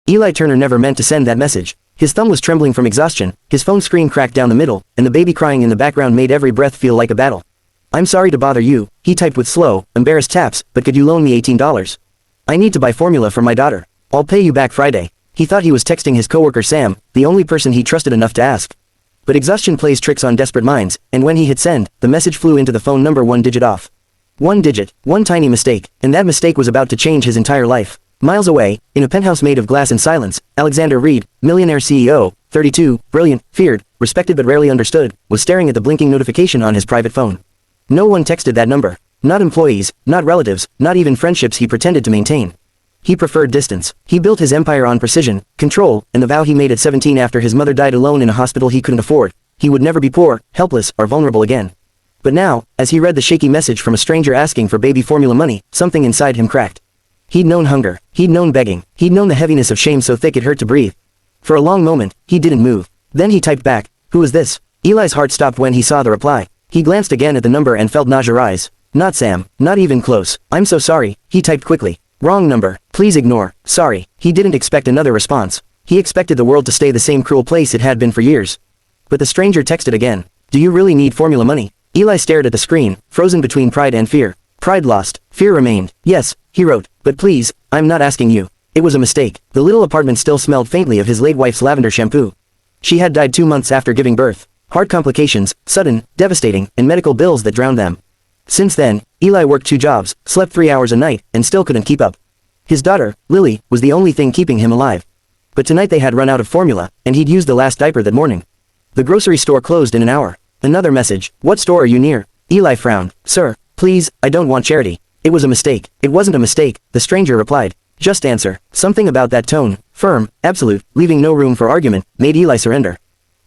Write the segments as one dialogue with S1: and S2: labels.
S1: Eli Turner never meant to send that message. His thumb was trembling from exhaustion, his phone screen cracked down the middle, and the baby crying in the background made every breath feel like a battle. "I'm sorry to bother you," he typed with slow, embarrassed taps, "but could you loan me $18? I need to buy formula for my daughter. I'll pay you back Friday." He thought he was texting his coworker Sam, the only person he trusted enough to ask. But exhaustion plays tricks on desperate minds, and when he hit send, the message flew into the phone number one digit off. One digit, one tiny mistake, and that mistake was about to change his entire life. Miles away, in a penthouse made of glass and silence, Alexander Reed, millionaire CEO, 32, brilliant, feared, respected but rarely understood, was staring at the blinking notification on his private phone. No one texted that number. Not employees, not relatives, not even friendships he pretended to maintain. He preferred distance. He built his empire on precision, control, and the vow he made at 17 after his mother died alone in a hospital he couldn't afford. He would never be poor, helpless, or vulnerable again. But now, as he read the shaky message from a stranger asking for baby formula money, something inside him cracked. He'd known hunger. He'd known begging. He'd known the heaviness of shame so thick it hurt to breathe. For a long moment, he didn't move. Then he typed back, "Who is this?" Eli's heart stopped when he saw the reply. He glanced again at the number and felt nausea rise. "Not Sam. Not even close. I'm so sorry," he typed quickly. "Wrong number. Please ignore. Sorry." He didn't expect another response. He expected the world to stay the same cruel place it had been for years. But the stranger texted again. "Do you really need formula money?" Eli stared at the screen, frozen between pride and fear. Pride lost. Fear remained. "Yes," he wrote, "but please, I'm not asking you." It was a mistake. The little apartment still smelled faintly of his late wife's lavender shampoo. She had died 2 months after giving birth. Heart complications, sudden, devastating, and medical bills that drowned them. Since then, Eli worked 2 jobs, slept 3 hours a night, and still couldn't keep up. His daughter, Lily, was the only thing keeping him alive. But tonight they had run out of formula, and he'd used the last diaper that morning. The grocery store closed in an hour. Another message, "What store are you near?" Eli frowned. "Sir, please, I don't want charity." "It was a mistake." "It wasn't a mistake," the stranger replied. "Just answer." Something about that tone, firm, absolute, leaving no room for argument, made Eli surrender.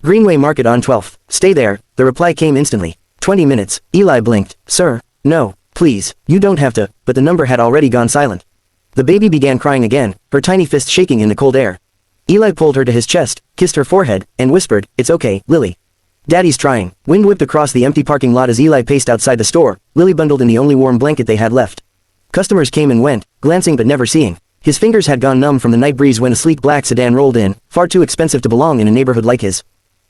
S1: "Greenway Market on 12th. Stay there." The reply came instantly. 20 minutes. Eli blinked. "Sir, no, please, you don't have to," but the number had already gone silent. The baby began crying again, her tiny fist shaking in the cold air. Eli pulled her to his chest, kissed her forehead, and whispered, "It's okay, Lily. Daddy's trying." Wind whipped across the empty parking lot as Eli paced outside the store, Lily bundled in the only warm blanket they had left. Customers came and went, glancing but never seeing. His fingers had gone numb from the night breeze when a sleek black sedan rolled in, far too expensive to belong in a neighborhood like his.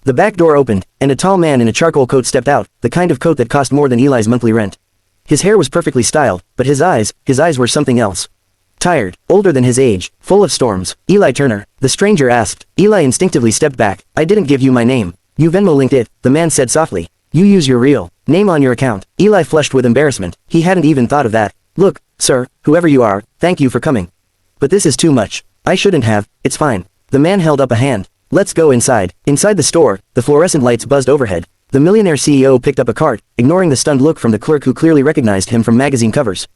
S1: The back door opened, and a tall man in a charcoal coat stepped out, the kind of coat that cost more than Eli's monthly rent. His hair was perfectly styled, but his eyes were something else. Tired, older than his age, full of storms. "Eli Turner?" the stranger asked. Eli instinctively stepped back. "I didn't give you my name. You Venmo linked it," the man said softly. "You use your real name on your account." Eli flushed with embarrassment. He hadn't even thought of that. "Look, sir, whoever you are, thank you for coming. But this is too much. I shouldn't have. It's fine." The man held up a hand. "Let's go inside." Inside the store, the fluorescent lights buzzed overhead. The millionaire CEO picked up a cart, ignoring the stunned look from the clerk who clearly recognized him from magazine covers.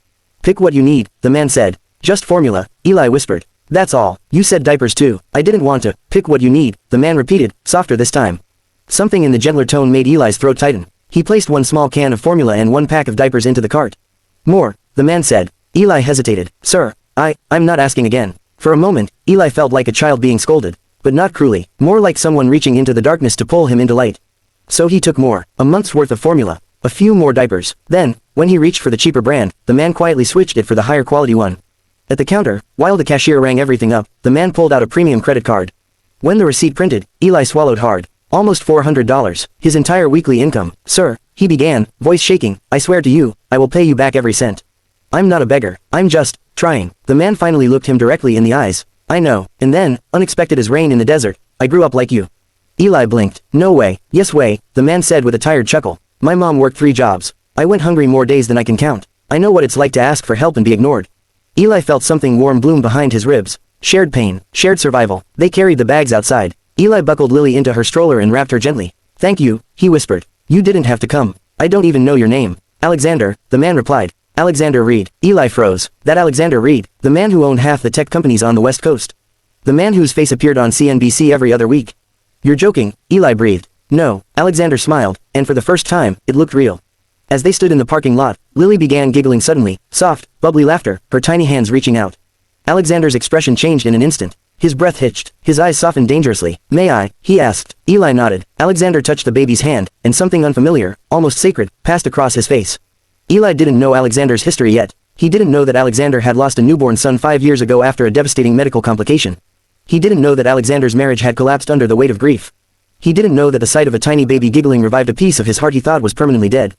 S1: "Pick what you need," the man said. "Just formula," Eli whispered. "That's all. You said diapers too." "I didn't want to." "Pick what you need," the man repeated, softer this time. Something in the gentler tone made Eli's throat tighten. He placed 1 small can of formula and 1 pack of diapers into the cart. "More," the man said. Eli hesitated. "Sir, I'm not asking again." For a moment, Eli felt like a child being scolded. But not cruelly, more like someone reaching into the darkness to pull him into light. So he took more, a month's worth of formula, a few more diapers. Then, when he reached for the cheaper brand, the man quietly switched it for the higher quality one. At the counter, while the cashier rang everything up, the man pulled out a premium credit card. When the receipt printed, Eli swallowed hard. Almost $400, his entire weekly income. "Sir," he began, voice shaking, "I swear to you, I will pay you back every cent. I'm not a beggar, I'm just trying." The man finally looked him directly in the eyes. "I know." And then, unexpected as rain in the desert, "I grew up like you." Eli blinked. "No way." "Yes way," the man said with a tired chuckle. "My mom worked 3 jobs. I went hungry more days than I can count. I know what it's like to ask for help and be ignored." Eli felt something warm bloom behind his ribs. Shared pain, shared survival. They carried the bags outside. Eli buckled Lily into her stroller and wrapped her gently. "Thank you," he whispered. "You didn't have to come. I don't even know your name." "Alexander," the man replied. "Alexander Reed." Eli froze. That Alexander Reed, the man who owned half the tech companies on the West Coast. The man whose face appeared on CNBC every other week. "You're joking," Eli breathed. "No." Alexander smiled, and for the first time, it looked real. As they stood in the parking lot, Lily began giggling suddenly, soft, bubbly laughter, her tiny hands reaching out. Alexander's expression changed in an instant. His breath hitched, his eyes softened dangerously. "May I?" he asked. Eli nodded. Alexander touched the baby's hand, and something unfamiliar, almost sacred, passed across his face. Eli didn't know Alexander's history yet. He didn't know that Alexander had lost a newborn son 5 years ago after a devastating medical complication. He didn't know that Alexander's marriage had collapsed under the weight of grief. He didn't know that the sight of a tiny baby giggling revived a piece of his heart he thought was permanently dead.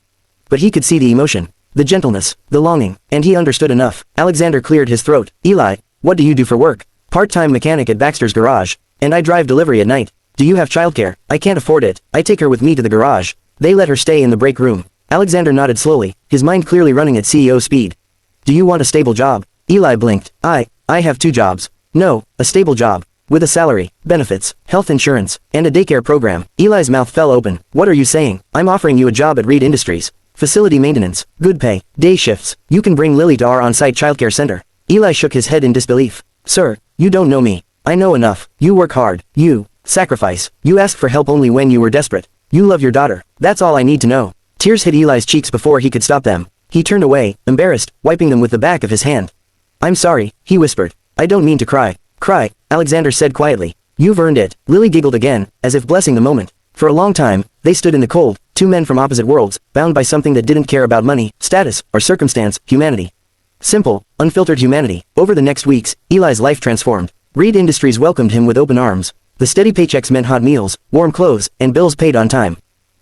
S1: But he could see the emotion, the gentleness, the longing, and he understood enough. Alexander cleared his throat. Eli, what do you do for work? Part-time mechanic at Baxter's garage. And I drive delivery at night. Do you have childcare? I can't afford it. I take her with me to the garage. They let her stay in the break room. Alexander nodded slowly, his mind clearly running at CEO speed. Do you want a stable job? Eli blinked. I have 2 jobs. No, a stable job. With a salary, benefits, health insurance, and a daycare program. Eli's mouth fell open. What are you saying? I'm offering you a job at Reed Industries. Facility maintenance, good pay, day shifts. You can bring Lily to our on-site childcare center. Eli shook his head in disbelief. Sir, you don't know me. I know enough. You work hard. You sacrifice. You ask for help only when you were desperate. You love your daughter. That's all I need to know. Tears hit Eli's cheeks before he could stop them. He turned away, embarrassed, wiping them with the back of his hand. I'm sorry, he whispered. I don't mean to cry. Cry, Alexander said quietly. You've earned it. Lily giggled again, as if blessing the moment. For a long time, they stood in the cold, 2 men from opposite worlds, bound by something that didn't care about money, status, or circumstance, humanity. Simple, unfiltered humanity. Over the next weeks, Eli's life transformed. Reed Industries welcomed him with open arms. The steady paychecks meant hot meals, warm clothes, and bills paid on time.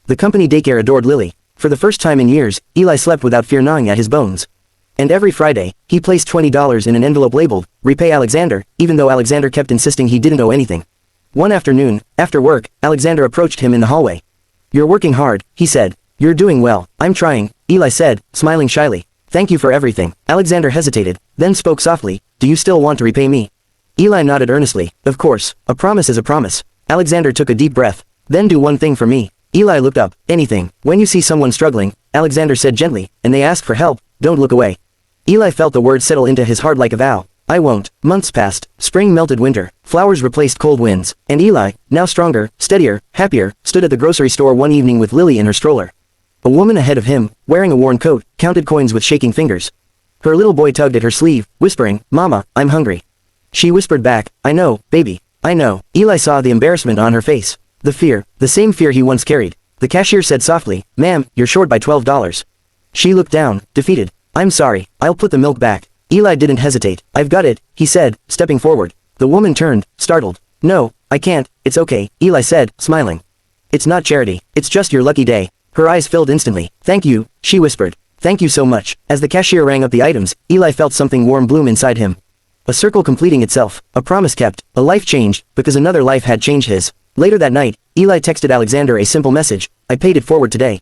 S1: The company daycare adored Lily. For the first time in years, Eli slept without fear gnawing at his bones. And every Friday, he placed $20 in an envelope labeled, Repay Alexander, even though Alexander kept insisting he didn't owe anything. One afternoon, after work, Alexander approached him in the hallway. You're working hard, he said. You're doing well. I'm trying, Eli said, smiling shyly. Thank you for everything. Alexander hesitated, then spoke softly. Do you still want to repay me? Eli nodded earnestly. Of course, a promise is a promise. Alexander took a deep breath. Then do one thing for me. Eli looked up. Anything. When you see someone struggling, Alexander said gently, and they ask for help, don't look away. Eli felt the words settle into his heart like a vow. I won't. Months passed. Spring melted winter. Flowers replaced cold winds. And Eli, now stronger, steadier, happier, stood at the grocery store one evening with Lily in her stroller. A woman ahead of him, wearing a worn coat, counted coins with shaking fingers. Her little boy tugged at her sleeve, whispering, Mama, I'm hungry. She whispered back, I know, baby. I know. Eli saw the embarrassment on her face. The fear, the same fear he once carried. The cashier said softly, Ma'am, you're short by $12. She looked down, defeated. I'm sorry, I'll put the milk back. Eli didn't hesitate. I've got it, he said, stepping forward. The woman turned, startled. No, I can't, it's okay, Eli said, smiling. It's not charity, it's just your lucky day. Her eyes filled instantly. Thank you, she whispered. Thank you so much. As the cashier rang up the items, Eli felt something warm bloom inside him. A circle completing itself, a promise kept, a life changed, because another life had changed his. Later that night, Eli texted Alexander a simple message. I paid it forward today.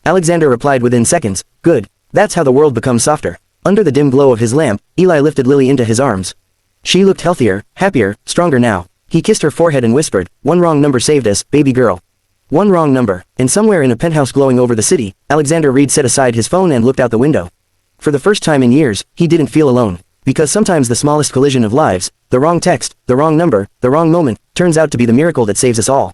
S1: Alexander replied within seconds. Good. That's how the world becomes softer. Under the dim glow of his lamp, Eli lifted Lily into his arms. She looked healthier, happier, stronger now. He kissed her forehead and whispered, one wrong number saved us, baby girl. One wrong number. And somewhere in a penthouse glowing over the city, Alexander Reed set aside his phone and looked out the window. For the first time in years, he didn't feel alone. Because sometimes the smallest collision of lives, the wrong text, the wrong number, the wrong moment, turns out to be the miracle that saves us all.